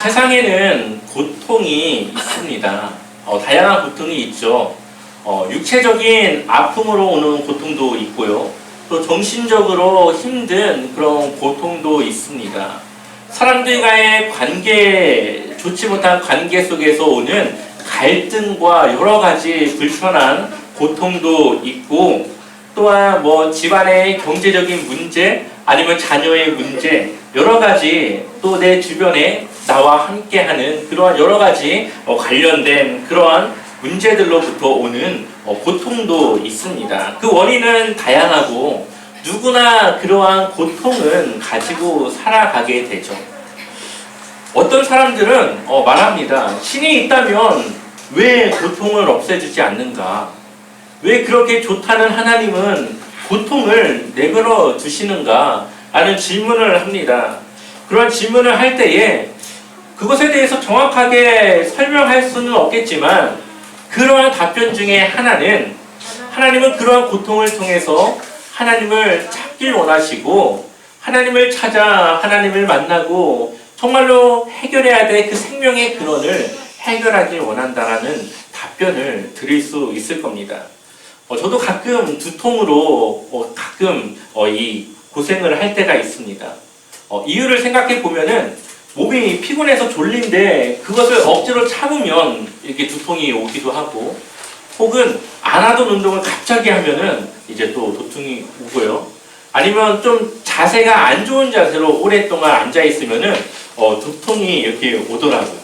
세상에는 고통이 있습니다. 다양한 고통이 있죠. 육체적인 아픔으로 오는 고통도 있고요. 또 정신적으로 힘든 그런 고통도 있습니다. 사람들과의 관계, 좋지 못한 관계 속에서 오는 갈등과 여러 가지 불편한 고통도 있고, 또한 집안의 경제적인 문제, 아니면 자녀의 문제, 여러 가지 또 내 주변에 나와 함께하는 그러한 여러 가지 관련된 그러한 문제들로부터 오는 고통도 있습니다. 그 원인은 다양하고 누구나 그러한 고통은 가지고 살아가게 되죠. 어떤 사람들은 말합니다. 신이 있다면 왜 고통을 없애주지 않는가? 왜 그렇게 좋다는 하나님은 고통을 내버려 두시는가? 라는 질문을 합니다. 그런 질문을 할 때에 그것에 대해서 정확하게 설명할 수는 없겠지만, 그러한 답변 중에 하나님은 그러한 고통을 통해서 하나님을 찾길 원하시고, 하나님을 찾아 하나님을 만나고 정말로 해결해야 될 그 생명의 근원을 해결하길 원한다라는 답변을 드릴 수 있을 겁니다. 저도 가끔 두통으로 가끔 이 고생을 할 때가 있습니다. 이유를 생각해 보면은 몸이 피곤해서 졸린데 그것을 억지로 참으면 이렇게 두통이 오기도 하고, 혹은 안 하던 운동을 갑자기 하면은 이제 또 두통이 오고요. 아니면 좀 자세가 안 좋은 자세로 오랫동안 앉아 있으면은 두통이 이렇게 오더라고요.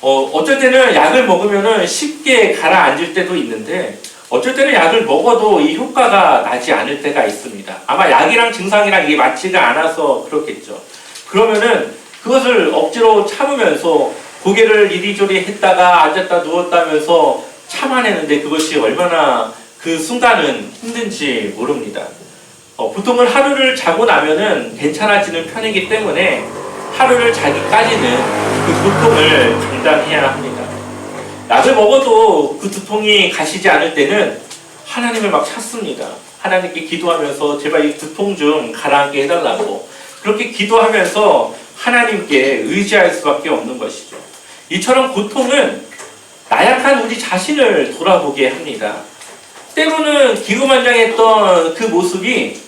어쩔 때는 약을 먹으면은 쉽게 가라앉을 때도 있는데, 어쩔 때는 약을 먹어도 이 효과가 나지 않을 때가 있습니다. 아마 약이랑 증상이랑 이게 맞지가 않아서 그렇겠죠. 그러면은 그것을 억지로 참으면서 고개를 이리저리 했다가 앉았다 누웠다면서 참아내는데 그것이 얼마나 그 순간은 힘든지 모릅니다. 보통은 하루를 자고 나면은 괜찮아지는 편이기 때문에 하루를 자기까지는 그 고통을 감당해야 합니다. 약을 먹어도 그 두통이 가시지 않을 때는 하나님을 막 찾습니다. 하나님께 기도하면서 제발 이 두통 좀 가라앉게 해달라고, 그렇게 기도하면서 하나님께 의지할 수밖에 없는 것이죠. 이처럼 고통은 나약한 우리 자신을 돌아보게 합니다. 때로는 기고만장했던 그 모습이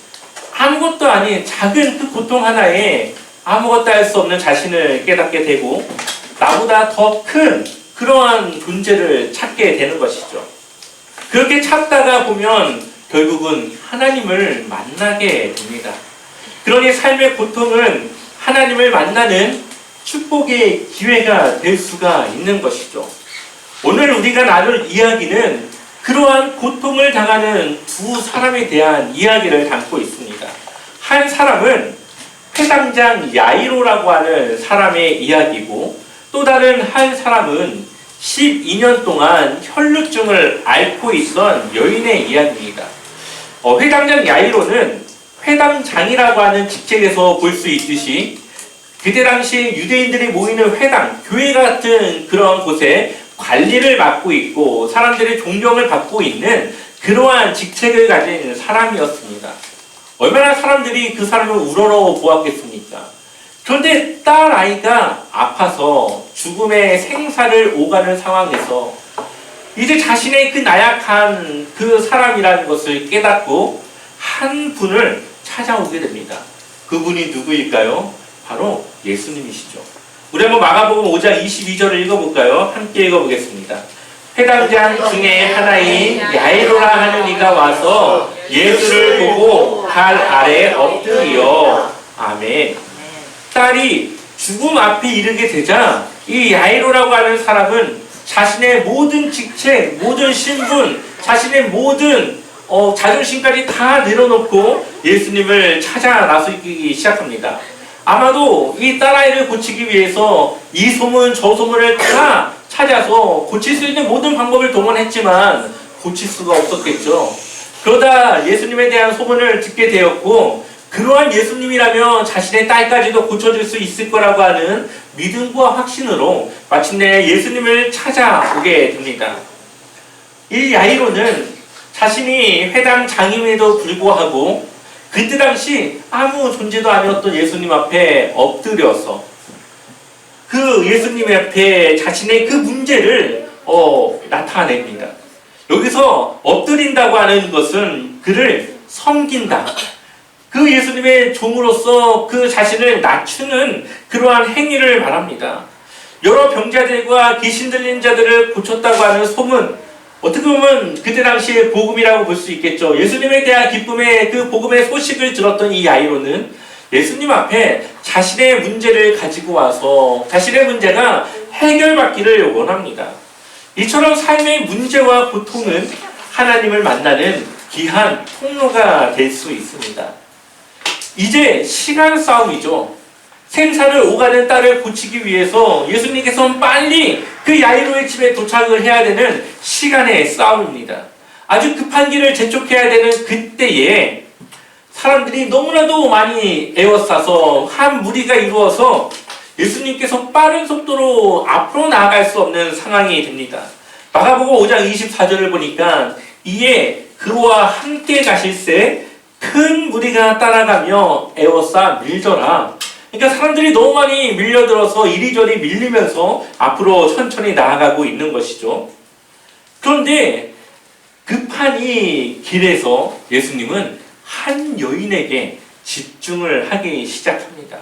아무것도 아닌 작은 그 고통 하나에 아무것도 할 수 없는 자신을 깨닫게 되고, 나보다 더 큰 그러한 존재를 찾게 되는 것이죠. 그렇게 찾다가 보면 결국은 하나님을 만나게 됩니다. 그러니 삶의 고통은 하나님을 만나는 축복의 기회가 될 수가 있는 것이죠. 오늘 우리가 나눌 이야기는 그러한 고통을 당하는 두 사람에 대한 이야기를 담고 있습니다. 한 사람은 회당장 야이로라고 하는 사람의 이야기고, 또 다른 한 사람은 12년 동안 혈루증을 앓고 있던 여인의 이야기입니다. 회당장 야이로는 회당장이라고 하는 직책에서 볼 수 있듯이 그때 당시 유대인들이 모이는 회당, 교회 같은 그런 곳에 관리를 맡고 있고 사람들의 존경을 받고 있는 그러한 직책을 가진 사람이었습니다. 얼마나 사람들이 그 사람을 우러러 보았겠습니까? 그런데 딸 아이가 아파서 죽음의 생사를 오가는 상황에서 이제 자신의 그 나약한 그 사람이라는 것을 깨닫고 한 분을 찾아오게 됩니다. 그분이 누구일까요? 바로 예수님이시죠. 우리 한번 마가복음 5장 22절을 읽어볼까요? 함께 읽어보겠습니다. 회당장 중에 하나인 야이로라 하는 이가 와서 예수를 보고 발 아래 엎드려 아멘. 딸이 죽음 앞에 이르게 되자 이 야이로라고 하는 사람은 자신의 모든 직책, 모든 신분, 자신의 모든 자존심까지 다 내려놓고 예수님을 찾아 나서기 시작합니다. 아마도 이 딸아이를 고치기 위해서 이 소문 저 소문을 다 찾아서 고칠 수 있는 모든 방법을 동원했지만 고칠 수가 없었겠죠. 그러다 예수님에 대한 소문을 듣게 되었고, 그러한 예수님이라면 자신의 딸까지도 고쳐줄 수 있을 거라고 하는 믿음과 확신으로 마침내 예수님을 찾아오게 됩니다. 이 야이로는 자신이 회당 장임에도 불구하고 그때 당시 아무 존재도 아니었던 예수님 앞에 엎드려서 그 예수님 앞에 자신의 그 문제를 나타냅니다. 여기서 엎드린다고 하는 것은 그를 섬긴다. 그 예수님의 종으로서 그 자신을 낮추는 그러한 행위를 말합니다. 여러 병자들과 귀신 들린 자들을 고쳤다고 하는 소문, 어떻게 보면 그때 당시의 복음이라고 볼 수 있겠죠. 예수님에 대한 기쁨의 그 복음의 소식을 들었던 이 야이로는 예수님 앞에 자신의 문제를 가지고 와서 자신의 문제가 해결받기를 원합니다. 이처럼 삶의 문제와 고통은 하나님을 만나는 귀한 통로가 될 수 있습니다. 이제 시간 싸움이죠. 생사를 오가는 딸을 고치기 위해서 예수님께서는 빨리 그 야이로의 집에 도착을 해야 되는 시간의 싸움입니다. 아주 급한 길을 재촉해야 되는 그때에 사람들이 너무나도 많이 에워싸서 한 무리가 이루어서 예수님께서 빠른 속도로 앞으로 나아갈 수 없는 상황이 됩니다. 마가복음 5장 24절을 보니까 이에 그와 함께 가실새 큰 무리가 따라가며 에워싸 밀더라. 그러니까 사람들이 너무 많이 밀려들어서 이리저리 밀리면서 앞으로 천천히 나아가고 있는 것이죠. 그런데 급한 이 길에서 예수님은 한 여인에게 집중을 하기 시작합니다.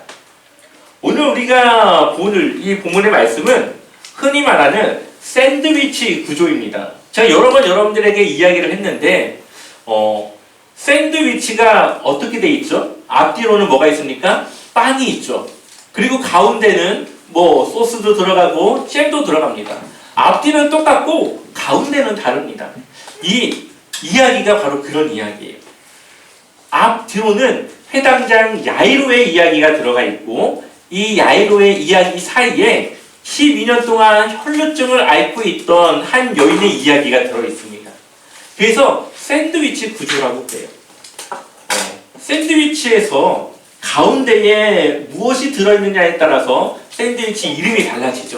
오늘 우리가 볼 이 본문의 말씀은 흔히 말하는 샌드위치 구조입니다. 제가 여러 번 여러분들에게 이야기를 했는데 샌드위치가 어떻게 돼 있죠? 앞뒤로는 뭐가 있습니까? 빵이 있죠. 그리고 가운데는 뭐 소스도 들어가고 잼도 들어갑니다. 앞뒤는 똑같고 가운데는 다릅니다. 이 이야기가 바로 그런 이야기예요. 앞뒤로는 회당장 야이로의 이야기가 들어가 있고 이 야이로의 이야기 사이에 12년 동안 혈루증을 앓고 있던 한 여인의 이야기가 들어있습니다. 그래서 샌드위치 구조라고 해요. 샌드위치에서 가운데에 무엇이 들어있느냐에 따라서 샌드위치 이름이 달라지죠.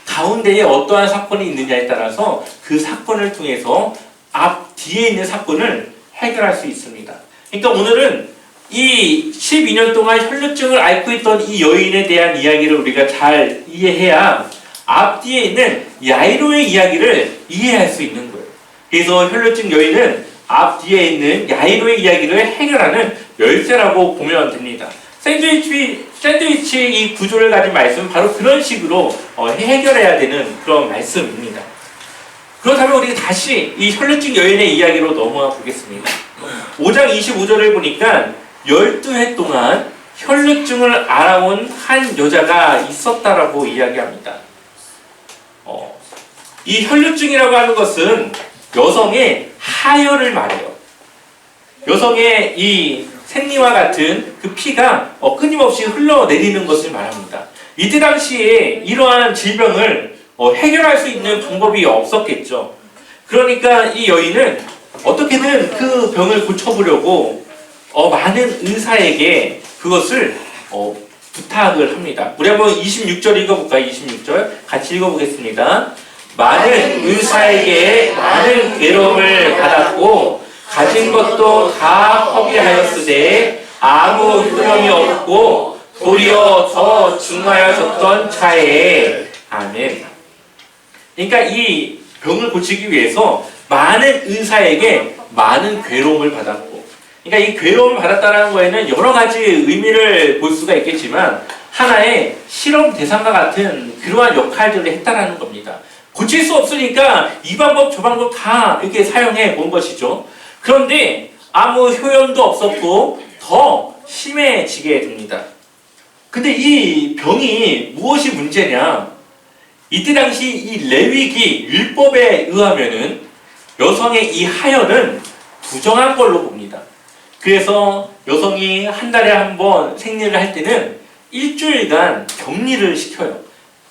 가운데에 어떠한 사건이 있느냐에 따라서 그 사건을 통해서 앞 뒤에 있는 사건을 해결할 수 있습니다. 그러니까 오늘은 이 12년 동안 혈루증을 앓고 있던 이 여인에 대한 이야기를 우리가 잘 이해해야 앞뒤에 있는 야이로의 이야기를 이해할 수 있는 거예요. 그래서 혈루증 여인은 앞뒤에 있는 야이로의 이야기를 해결하는 열쇠라고 보면 됩니다. 샌드위치 이 구조를 가진 말씀은 바로 그런 식으로 해결해야 되는 그런 말씀입니다. 그렇다면 우리가 다시 이 혈루증 여인의 이야기로 넘어가 보겠습니다. 5장 25절을 보니까 12해 동안 혈루증을 앓아온 한 여자가 있었다라고 이야기합니다. 이 혈루증이라고 하는 것은 여성의 하혈을 말해요. 여성의 이 생리와 같은 그 피가 끊임없이 흘러내리는 것을 말합니다. 이때 당시에 이러한 질병을 해결할 수 있는 방법이 없었겠죠. 그러니까 이 여인은 어떻게든 그 병을 고쳐보려고 많은 의사에게 그것을 부탁을 합니다. 우리 한번 26절 읽어볼까요? 26절 같이 읽어보겠습니다. 많은 의사에게 많은 괴로움을 받았고 가진 것도 다 허비하였으되 아무 효력이 없고 도리어 더 중하여졌던 차에 아멘. 그러니까 이 병을 고치기 위해서 많은 의사에게 많은 괴로움을 받았고, 그러니까 이 괴로움을 받았다는 거에는 여러 가지 의미를 볼 수가 있겠지만 하나의 실험 대상과 같은 그러한 역할들을 했다라는 겁니다. 고칠 수 없으니까 이 방법 저 방법 다 이렇게 사용해 본 것이죠. 그런데 아무 효연도 없었고 더 심해지게 됩니다. 근데 이 병이 무엇이 문제냐? 이때 당시 이 레위기 율법에 의하면은 여성의 이 하혈은 부정한 걸로 봅니다. 그래서 여성이 한 달에 한 번 생리를 할 때는 일주일간 격리를 시켜요.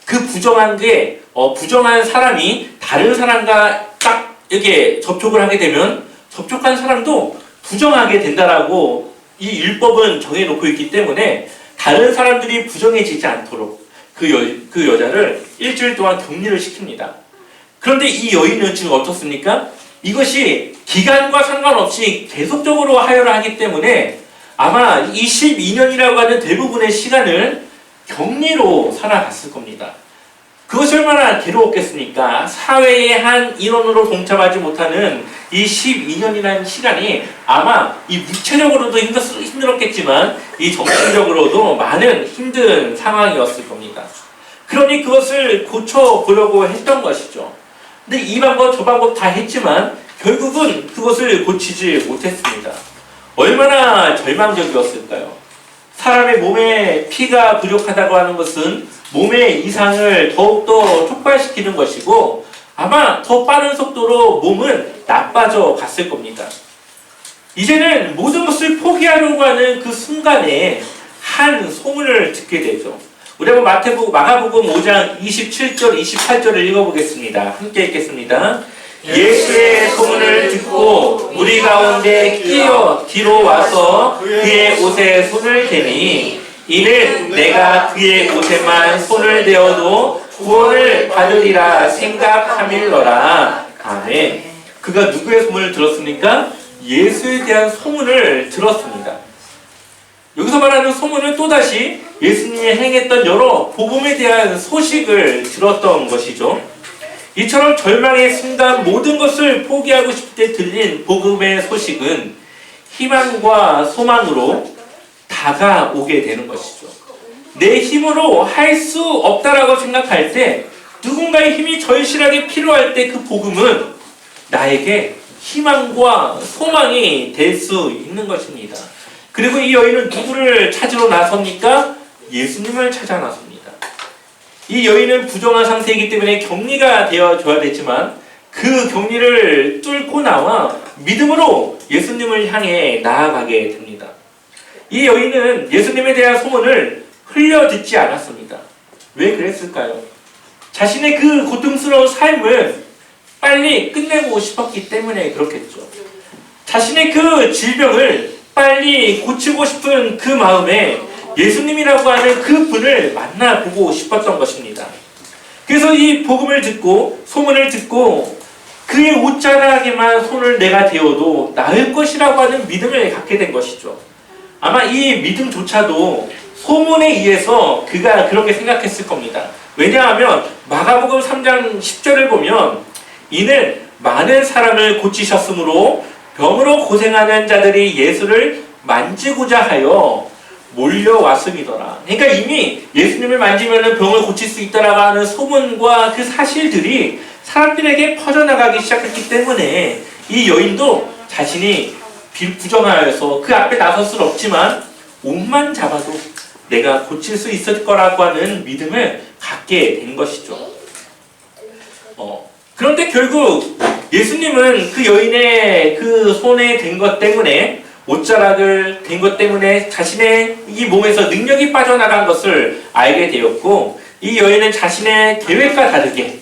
그 부정한 게 부정한 사람이 다른 사람과 딱 이렇게 접촉을 하게 되면 접촉한 사람도 부정하게 된다라고 이 율법은 정해놓고 있기 때문에 다른 사람들이 부정해지지 않도록 그 여자를 일주일 동안 격리를 시킵니다. 그런데 이 여인은 지금 어떻습니까? 이것이 기간과 상관없이 계속적으로 하혈을 하기 때문에 아마 이 12년이라고 하는 대부분의 시간을 격리로 살아갔을 겁니다. 그것이 얼마나 괴로웠겠습니까? 사회의 한 일원으로 동참하지 못하는 이 12년이라는 시간이 아마 이 육체적으로도 힘들었겠지만 이 정신적으로도 많은 힘든 상황이었을 겁니다. 그러니 그것을 고쳐보려고 했던 것이죠. 근데 이 방법 저 방법 다 했지만 결국은 그것을 고치지 못했습니다. 얼마나 절망적이었을까요? 사람의 몸에 피가 부족하다고 하는 것은 몸의 이상을 더욱더 촉발시키는 것이고 아마 더 빠른 속도로 몸은 나빠져 갔을 겁니다. 이제는 모든 것을 포기하려고 하는 그 순간에 한 소문을 듣게 되죠. 우리 한번 마가복음 5장 27절, 28절을 읽어보겠습니다. 함께 읽겠습니다. 예수의 소문을 듣고 우리 가운데 끼어 뒤로 와서 그의 옷에 손을 대니 이는 내가 그의 옷에만 손을 대어도 구원을 받으리라 생각함일러라. 아멘. 그가 누구의 소문을 들었습니까? 예수에 대한 소문을 들었습니다. 여기서 말하는 소문은 또다시 예수님이 행했던 여러 복음에 대한 소식을 들었던 것이죠. 이처럼 절망의 순간 모든 것을 포기하고 싶을 때 들린 복음의 소식은 희망과 소망으로 다가오게 되는 것이죠. 내 힘으로 할 수 없다라고 생각할 때 누군가의 힘이 절실하게 필요할 때 그 복음은 나에게 희망과 소망이 될 수 있는 것입니다. 그리고 이 여인은 누구를 찾으러 나섭니까? 예수님을 찾아 나섭니다. 이 여인은 부정한 상태이기 때문에 격리가 되어줘야 되지만 그 격리를 뚫고 나와 믿음으로 예수님을 향해 나아가게 됩니다. 이 여인은 예수님에 대한 소문을 흘려 듣지 않았습니다. 왜 그랬을까요? 자신의 그 고통스러운 삶을 빨리 끝내고 싶었기 때문에 그렇겠죠. 자신의 그 질병을 빨리 고치고 싶은 그 마음에 예수님이라고 하는 그 분을 만나보고 싶었던 것입니다. 그래서 이 복음을 듣고 소문을 듣고 그의 옷자락에만 손을 내가 대어도 나을 것이라고 하는 믿음을 갖게 된 것이죠. 아마 이 믿음조차도 소문에 의해서 그가 그렇게 생각했을 겁니다. 왜냐하면 마가복음 3장 10절을 보면 이는 많은 사람을 고치셨으므로 병으로 고생하는 자들이 예수를 만지고자 하여 몰려왔음이더라. 그러니까 이미 예수님을 만지면 병을 고칠 수 있다라고 하는 소문과 그 사실들이 사람들에게 퍼져나가기 시작했기 때문에 이 여인도 자신이 부정하여서 그 앞에 나설 수는 없지만 옷만 잡아도 내가 고칠 수 있을 거라고 하는 믿음을 갖게 된 것이죠. 그런데 결국 예수님은 그 여인의 그 손에 댄 것 때문에 옷자락을 댄 것 때문에 자신의 이 몸에서 능력이 빠져나간 것을 알게 되었고 이 여인은 자신의 계획과 다르게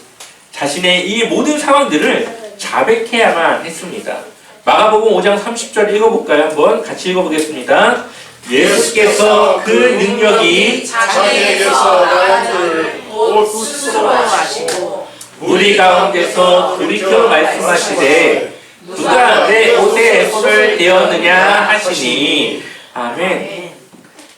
자신의 이 모든 상황들을 자백해야만 했습니다. 마가복음 5장 30절 읽어볼까요? 한번 같이 읽어보겠습니다. 예수께서 그 능력이 자기에게서 나를 곧 스스로 하시고 우리 가운데서 돌이켜 말씀하시되 누가 내 옷에 손을 대었느냐 하시니 아멘.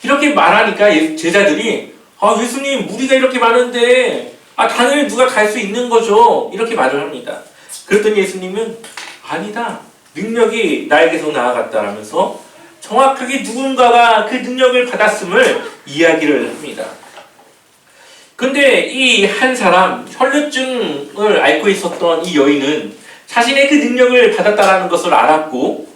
이렇게 말하니까 제자들이 예수님 무리가 이렇게 많은데 당연히 누가 갈 수 있는 거죠. 이렇게 말을 합니다. 그랬더니 예수님은 아니다. 능력이 나에게서 나아갔다라면서 정확하게 누군가가 그 능력을 받았음을 이야기를 합니다. 근데 이 한 사람, 혈루증을 앓고 있었던 이 여인은 자신의 그 능력을 받았다라는 것을 알았고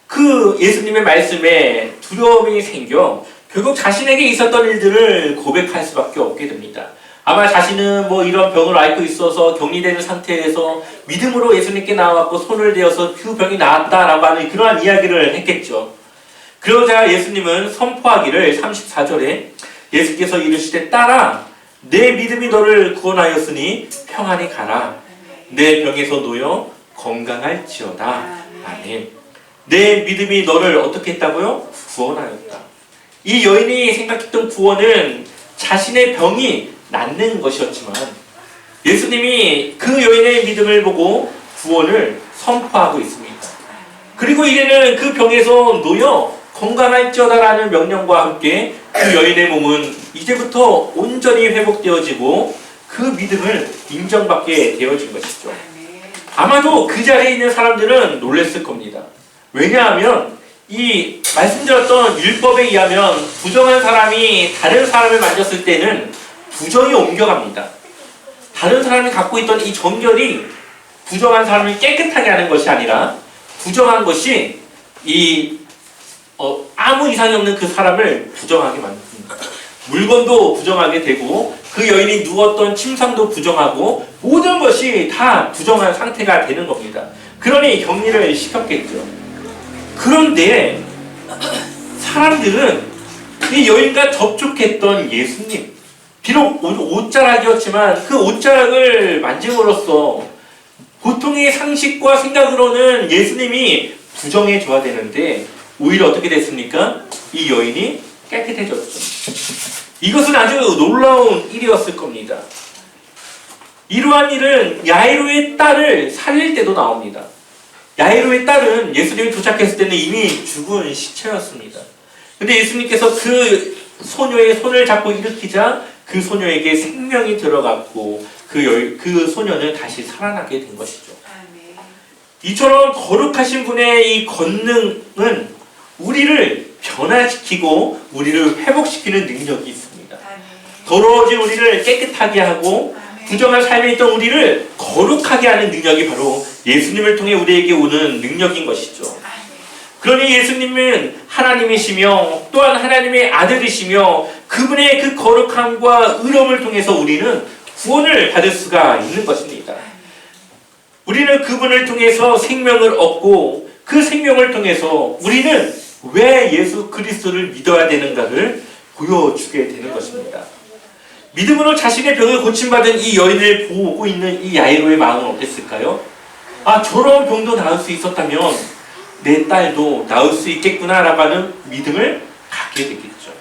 그 예수님의 말씀에 두려움이 생겨 결국 자신에게 있었던 일들을 고백할 수밖에 없게 됩니다. 아마 자신은 이런 병을 앓고 있어서 격리되는 상태에서 믿음으로 예수님께 나와서 손을 대어서 그 병이 나았다라고 하는 그러한 이야기를 했겠죠. 그러자 예수님은 선포하기를 34절에 예수께서 이르시되 딸아 내 믿음이 너를 구원하였으니 평안히 가라. 내 병에서 놓여 건강할지어다. 아멘. 내 믿음이 너를 어떻게 했다고요? 구원하였다. 이 여인이 생각했던 구원은 자신의 병이 낫는 것이었지만 예수님이 그 여인의 믿음을 보고 구원을 선포하고 있습니다. 그리고 이제는 그 병에서 놓여 건강할지어다라는 명령과 함께 그 여인의 몸은 이제부터 온전히 회복되어지고 그 믿음을 인정받게 되어진 것이죠. 아마도 그 자리에 있는 사람들은 놀랐을 겁니다. 왜냐하면 이 말씀드렸던 율법에 의하면 부정한 사람이 다른 사람을 만졌을 때는 부정이 옮겨갑니다. 다른 사람이 갖고 있던 이 정결이 부정한 사람을 깨끗하게 하는 것이 아니라 부정한 것이 아무 이상이 없는 그 사람을 부정하게 만듭니다. 물건도 부정하게 되고 그 여인이 누웠던 침상도 부정하고 모든 것이 다 부정한 상태가 되는 겁니다. 그러니 격리를 시켰겠죠. 그런데 사람들은 이 여인과 접촉했던 예수님, 비록 옷자락이었지만 그 옷자락을 만짐으로써 보통의 상식과 생각으로는 예수님이 부정해줘야 되는데 오히려 어떻게 됐습니까? 이 여인이 깨끗해졌죠. 이것은 아주 놀라운 일이었을 겁니다. 이러한 일은 야이로의 딸을 살릴 때도 나옵니다. 야이로의 딸은 예수님이 도착했을 때는 이미 죽은 시체였습니다. 근데 예수님께서 그 소녀의 손을 잡고 일으키자 그 소녀에게 생명이 들어갔고 그 소녀는 다시 살아나게 된 것이죠. 이처럼 거룩하신 분의 이 권능은 우리를 변화시키고 우리를 회복시키는 능력이 있습니다. 더러워진 우리를 깨끗하게 하고 부정한 삶에 있던 우리를 거룩하게 하는 능력이 바로 예수님을 통해 우리에게 오는 능력인 것이죠. 그러니 예수님은 하나님이시며 또한 하나님의 아들이시며 그분의 그 거룩함과 의로움을 통해서 우리는 구원을 받을 수가 있는 것입니다. 우리는 그분을 통해서 생명을 얻고 그 생명을 통해서 우리는 왜 예수 그리스도를 믿어야 되는가를 보여주게 되는 것입니다. 믿음으로 자신의 병을 고침받은 이 여인을 보고 있는 이 야이로의 마음은 어땠을까요? 저런 병도 나을 수 있었다면 내 딸도 나을 수 있겠구나라고 하는 믿음을 갖게 되겠죠.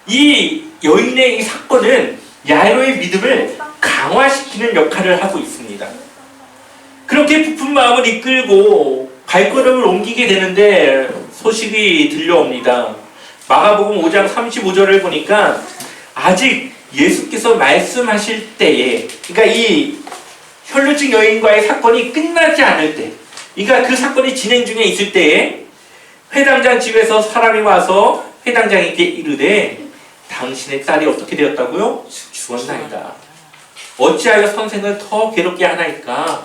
이 여인의 이 사건은 야이로의 믿음을 강화시키는 역할을 하고 있습니다. 그렇게 부푼 마음을 이끌고 발걸음을 옮기게 되는데 소식이 들려옵니다. 마가복음 5장 35절을 보니까 아직 예수께서 말씀하실 때에, 그러니까 이 혈루증 여인과의 사건이 끝나지 않을 때, 그러니까 그 사건이 진행 중에 있을 때에 회당장 집에서 사람이 와서 회당장에게 이르되 당신의 딸이 어떻게 되었다고요? 죽었나이다. 어찌하여 선생을 더 괴롭게 하나이까?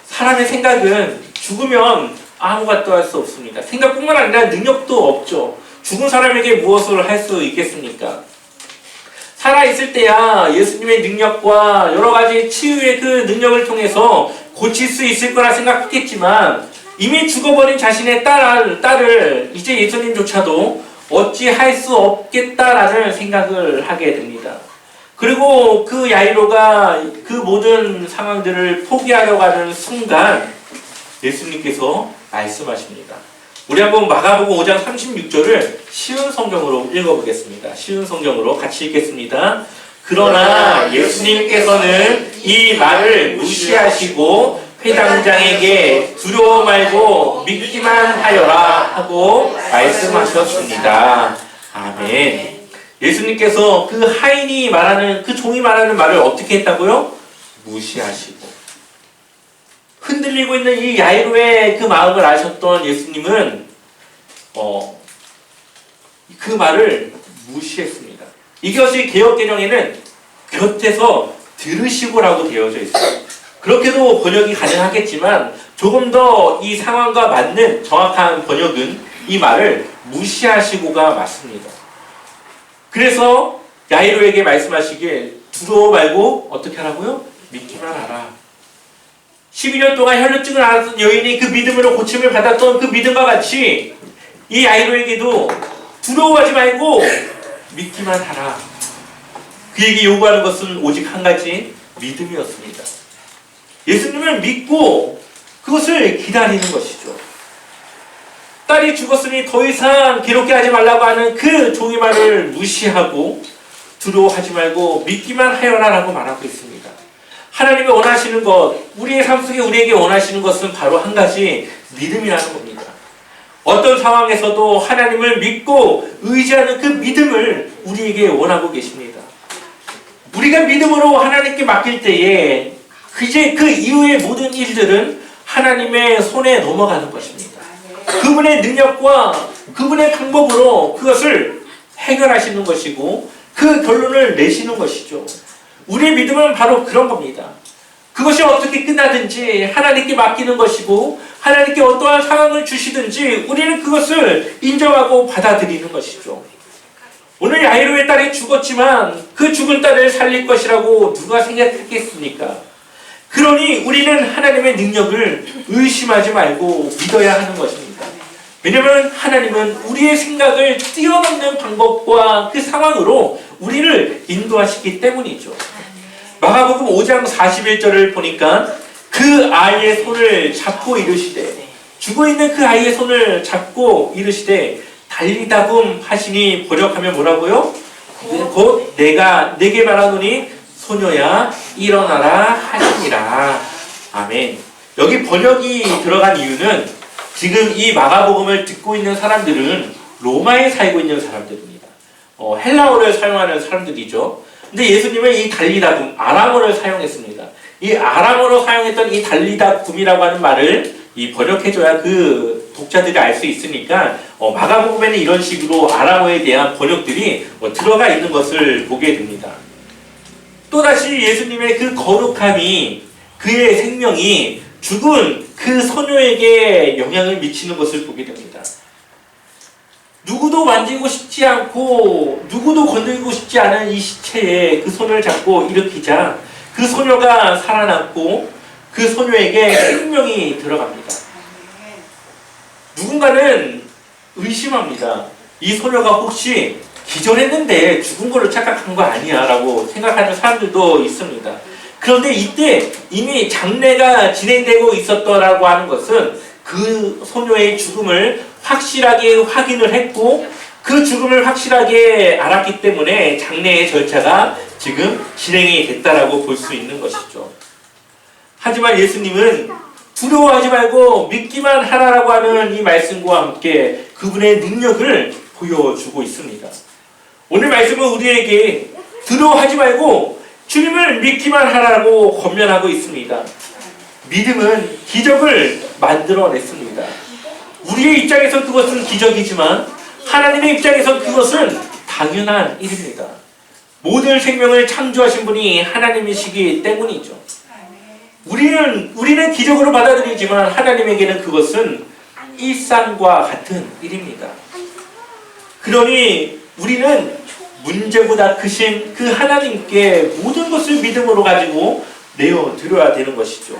사람의 생각은 죽으면 아무것도 할 수 없습니다. 생각뿐만 아니라 능력도 없죠. 죽은 사람에게 무엇을 할 수 있겠습니까? 살아있을 때야 예수님의 능력과 여러가지 치유의 그 능력을 통해서 고칠 수 있을 거라 생각했겠지만 이미 죽어버린 자신의 딸을 이제 예수님조차도 어찌 할 수 없겠다라는 생각을 하게 됩니다. 그리고 그 야이로가 그 모든 상황들을 포기하려고 하는 순간 예수님께서 말씀하십니다. 우리 한번 마가복음 5장 36절을 쉬운 성경으로 읽어보겠습니다. 쉬운 성경으로 같이 읽겠습니다. 그러나 예수님께서는 이 말을 무시하시고 회당장에게 두려워 말고 믿기만 하여라 하고 말씀하셨습니다. 아멘. 예수님께서 그 하인이 말하는, 그 종이 말하는 말을 어떻게 했다고요? 무시하시고. 흔들리고 있는 이 야이로의 그 마음을 아셨던 예수님은 그 말을 무시했습니다. 이것이 개역개정에는 곁에서 들으시고라고 되어져 있어요. 그렇게도 번역이 가능하겠지만 조금 더 이 상황과 맞는 정확한 번역은 이 말을 무시하시고가 맞습니다. 그래서 야이로에게 말씀하시길 두려워 말고 어떻게 하라고요? 믿기만 하라. 12년 동안 혈루증을 앓았던 여인이 그 믿음으로 고침을 받았던 그 믿음과 같이 이 야이로에게도 두려워하지 말고 믿기만 하라. 그에게 요구하는 것은 오직 한 가지 믿음이었습니다. 예수님을 믿고 그것을 기다리는 것이죠. 딸이 죽었으니 더 이상 괴롭게 하지 말라고 하는 그 종의 말을 무시하고 두려워하지 말고 믿기만 하여라 라고 말하고 있습니다. 하나님이 원하시는 것, 우리의 삶 속에 우리에게 원하시는 것은 바로 한 가지 믿음이라는 겁니다. 어떤 상황에서도 하나님을 믿고 의지하는 그 믿음을 우리에게 원하고 계십니다. 우리가 믿음으로 하나님께 맡길 때에 이제 그 이후의 모든 일들은 하나님의 손에 넘어가는 것입니다. 그분의 능력과 그분의 방법으로 그것을 해결하시는 것이고 그 결론을 내시는 것이죠. 우리의 믿음은 바로 그런 겁니다. 그것이 어떻게 끝나든지 하나님께 맡기는 것이고 하나님께 어떠한 상황을 주시든지 우리는 그것을 인정하고 받아들이는 것이죠. 오늘 야이로의 딸이 죽었지만 그 죽은 딸을 살릴 것이라고 누가 생각했겠습니까? 그러니 우리는 하나님의 능력을 의심하지 말고 믿어야 하는 것입니다. 왜냐하면 하나님은 우리의 생각을 뛰어넘는 방법과 그 상황으로 우리를 인도하시기 때문이죠. 마가복음 5장 41절을 보니까 그 아이의 손을 잡고 이르시되, 죽어있는 그 아이의 손을 잡고 이르시되 달리다금 하시니 번역하면 뭐라고요? 곧 내가 내게 말하노니 소녀야 일어나라 하시니라. 아멘. 여기 번역이 들어간 이유는 지금 이 마가복음을 듣고 있는 사람들은 로마에 살고 있는 사람들입니다. 헬라어를 사용하는 사람들이죠. 근데 예수님은 이 달리다금, 아람어를 사용했습니다. 이 아람어로 사용했던 이 달리다금이라고 하는 말을 이 번역해줘야 그 독자들이 알 수 있으니까 마가복음에는 이런 식으로 아람어에 대한 번역들이 들어가 있는 것을 보게 됩니다. 또다시 예수님의 그 거룩함이, 그의 생명이 죽은 그 소녀에게 영향을 미치는 것을 보게 됩니다. 누구도 만지고 싶지 않고 누구도 건드리고 싶지 않은 이 시체에 그 손을 잡고 일으키자 그 소녀가 살아났고 그 소녀에게 생명이 들어갑니다. 누군가는 의심합니다. 이 소녀가 혹시 기절했는데 죽은 걸로 착각한 거 아니야 라고 생각하는 사람들도 있습니다. 그런데 이때 이미 장례가 진행되고 있었더라고 하는 것은 그 소녀의 죽음을 확실하게 확인을 했고 그 죽음을 확실하게 알았기 때문에 장례의 절차가 지금 진행이 됐다라고 볼 수 있는 것이죠. 하지만 예수님은 두려워하지 말고 믿기만 하라라고 하는 이 말씀과 함께 그분의 능력을 보여주고 있습니다. 오늘 말씀은 우리에게 두려워하지 말고 주님을 믿기만 하라고 권면하고 있습니다. 믿음은 기적을 만들어냈습니다. 우리의 입장에서 그것은 기적이지만 하나님의 입장에서 그것은 당연한 일입니다. 모든 생명을 창조하신 분이 하나님이시기 때문이죠. 우리는 기적으로 받아들이지만 하나님에게는 그것은 일상과 같은 일입니다. 그러니 우리는 문제보다 크신 그 하나님께 모든 것을 믿음으로 가지고 내어드려야 되는 것이죠.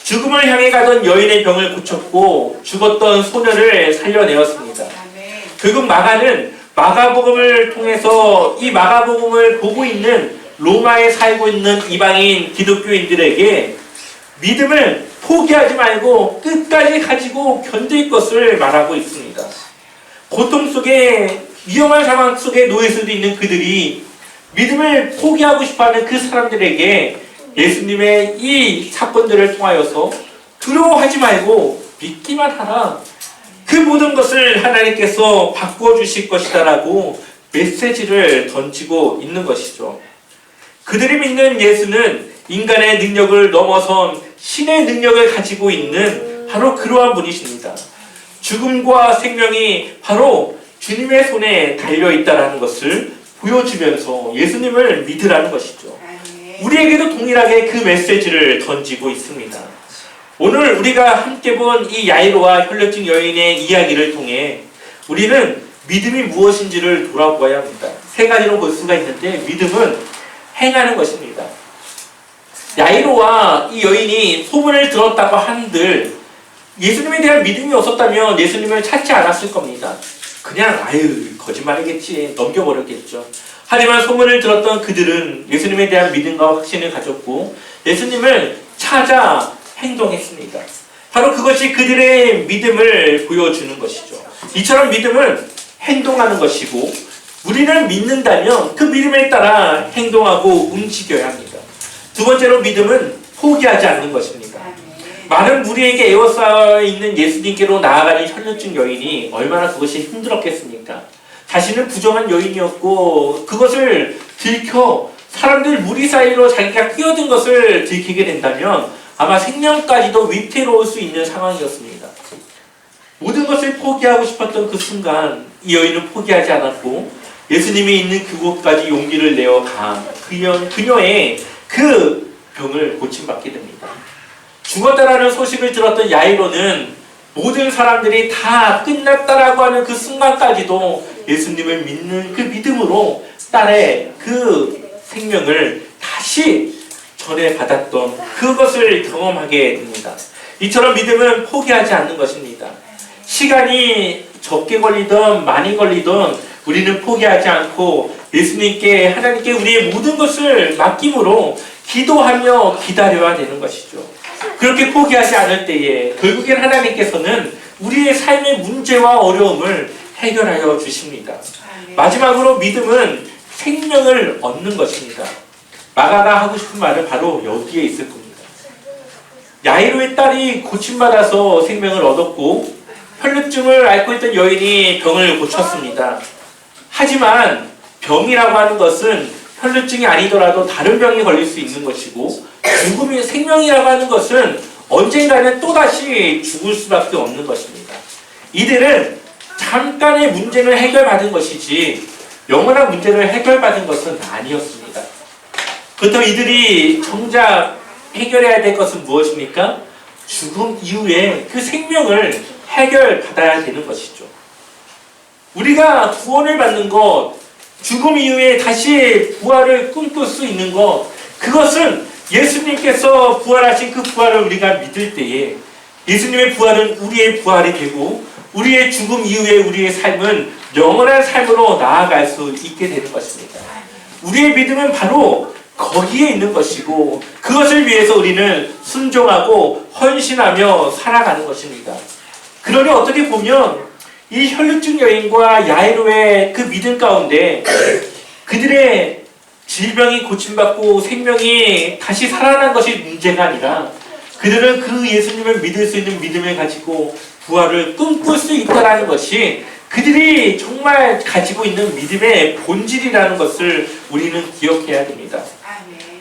죽음을 향해 가던 여인의 병을 고쳤고 죽었던 소녀를 살려내었습니다. 결국 마가는 마가복음을 통해서 이 마가복음을 보고 있는 로마에 살고 있는 이방인 기독교인들에게 믿음을 포기하지 말고 끝까지 가지고 견딜 것을 말하고 있습니다. 고통 속에 위험한 상황 속에 놓일 수도 있는 그들이 믿음을 포기하고 싶어하는 그 사람들에게 예수님의 이 사건들을 통하여서 두려워하지 말고 믿기만 하라. 그 모든 것을 하나님께서 바꿔주실 것이다 라고 메시지를 던지고 있는 것이죠. 그들이 믿는 예수는 인간의 능력을 넘어선 신의 능력을 가지고 있는 바로 그러한 분이십니다. 죽음과 생명이 바로 주님의 손에 달려있다는 것을 보여주면서 예수님을 믿으라는 것이죠. 우리에게도 동일하게 그 메시지를 던지고 있습니다. 오늘 우리가 함께 본 이 야이로와 혈루증 여인의 이야기를 통해 우리는 믿음이 무엇인지를 돌아보아야 합니다. 세 가지로 볼 수가 있는데 믿음은 행하는 것입니다. 야이로와 이 여인이 소문을 들었다고 한들 예수님에 대한 믿음이 없었다면 예수님을 찾지 않았을 겁니다. 그냥 거짓말이겠지 넘겨버렸겠죠. 하지만 소문을 들었던 그들은 예수님에 대한 믿음과 확신을 가졌고 예수님을 찾아 행동했습니다. 바로 그것이 그들의 믿음을 보여주는 것이죠. 이처럼 믿음은 행동하는 것이고 우리는 믿는다면 그 믿음에 따라 행동하고 움직여야 합니다. 두 번째로 믿음은 포기하지 않는 것입니다. 많은 무리에게 에워싸여 있는 예수님께로 나아가는 혈루증 여인이 얼마나 그것이 힘들었겠습니까? 자신은 부정한 여인이었고 그것을 들켜 사람들 무리 사이로 자기가 끼어든 것을 들키게 된다면 아마 생명까지도 위태로울 수 있는 상황이었습니다. 모든 것을 포기하고 싶었던 그 순간 이 여인은 포기하지 않았고 예수님이 있는 그곳까지 용기를 내어 그녀의 그 병을 고침받게 됩니다. 죽었다라는 소식을 들었던 야이로는 모든 사람들이 다 끝났다라고 하는 그 순간까지도 예수님을 믿는 그 믿음으로 딸의 그 생명을 다시 전해받았던 그것을 경험하게 됩니다. 이처럼 믿음은 포기하지 않는 것입니다. 시간이 적게 걸리든 많이 걸리든 우리는 포기하지 않고 예수님께 하나님께 우리의 모든 것을 맡김으로 기도하며 기다려야 되는 것이죠. 그렇게 포기하지 않을 때에 결국엔 하나님께서는 우리의 삶의 문제와 어려움을 해결하여 주십니다. 마지막으로 믿음은 생명을 얻는 것입니다. 마가가 하고 싶은 말은 바로 여기에 있을 겁니다. 야이로의 딸이 고침받아서 생명을 얻었고 혈루증을 앓고 있던 여인이 병을 고쳤습니다. 하지만 병이라고 하는 것은 혈루증이 아니더라도 다른 병이 걸릴 수 있는 것이고 죽음이 생명이라고 하는 것은 언젠가는 또다시 죽을 수밖에 없는 것입니다. 이들은 잠깐의 문제를 해결받은 것이지 영원한 문제를 해결받은 것은 아니었습니다. 그렇다면 이들이 정작 해결해야 될 것은 무엇입니까? 죽음 이후에 그 생명을 해결받아야 되는 것이죠. 우리가 구원을 받는 것, 죽음 이후에 다시 부활을 꿈꿀 수 있는 것, 그것은 예수님께서 부활하신 그 부활을 우리가 믿을 때에 예수님의 부활은 우리의 부활이 되고 우리의 죽음 이후에 우리의 삶은 영원한 삶으로 나아갈 수 있게 되는 것입니다. 우리의 믿음은 바로 거기에 있는 것이고 그것을 위해서 우리는 순종하고 헌신하며 살아가는 것입니다. 그러니 어떻게 보면 이 혈루증 여인과 야이로의 그 믿음 가운데 그들의 질병이 고침받고 생명이 다시 살아난 것이 문제가 아니라 그들은 그 예수님을 믿을 수 있는 믿음을 가지고 부활을 꿈꿀 수 있다는 것이 그들이 정말 가지고 있는 믿음의 본질이라는 것을 우리는 기억해야 됩니다.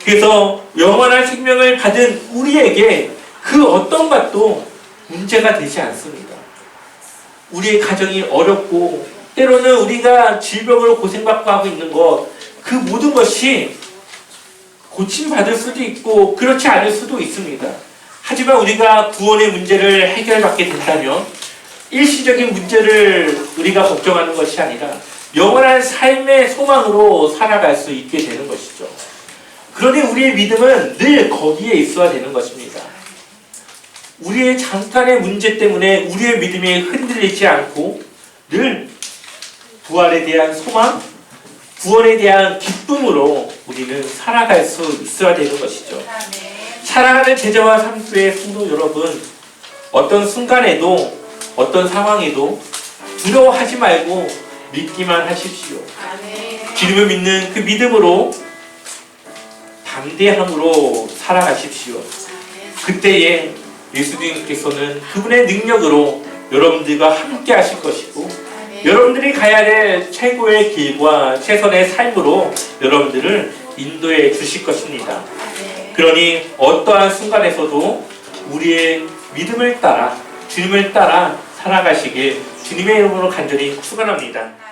그래서 영원한 생명을 받은 우리에게 그 어떤 것도 문제가 되지 않습니다. 우리의 가정이 어렵고 때로는 우리가 질병으로 고생받고 하고 있는 것, 그 모든 것이 고침받을 수도 있고 그렇지 않을 수도 있습니다. 하지만 우리가 구원의 문제를 해결받게 된다면 일시적인 문제를 우리가 걱정하는 것이 아니라 영원한 삶의 소망으로 살아갈 수 있게 되는 것이죠. 그러니 우리의 믿음은 늘 거기에 있어야 되는 것입니다. 우리의 잠깐의 문제 때문에 우리의 믿음이 흔들리지 않고 늘 부활에 대한 소망, 구원에 대한 기쁨으로 우리는 살아갈 수 있어야 되는 것이죠. 사랑하는 제자와 삼수의 성도 여러분, 어떤 순간에도 어떤 상황에도 두려워하지 말고 믿기만 하십시오. 주님을 믿는 그 믿음으로 담대함으로 살아가십시오. 그때에 예수님께서는 그분의 능력으로 여러분들과 함께 하실 것이고 여러분들이 가야 될 최고의 길과 최선의 삶으로 여러분들을 인도해 주실 것입니다. 그러니 어떠한 순간에서도 우리의 믿음을 따라 주님을 따라 살아가시길 주님의 이름으로 간절히 축원합니다.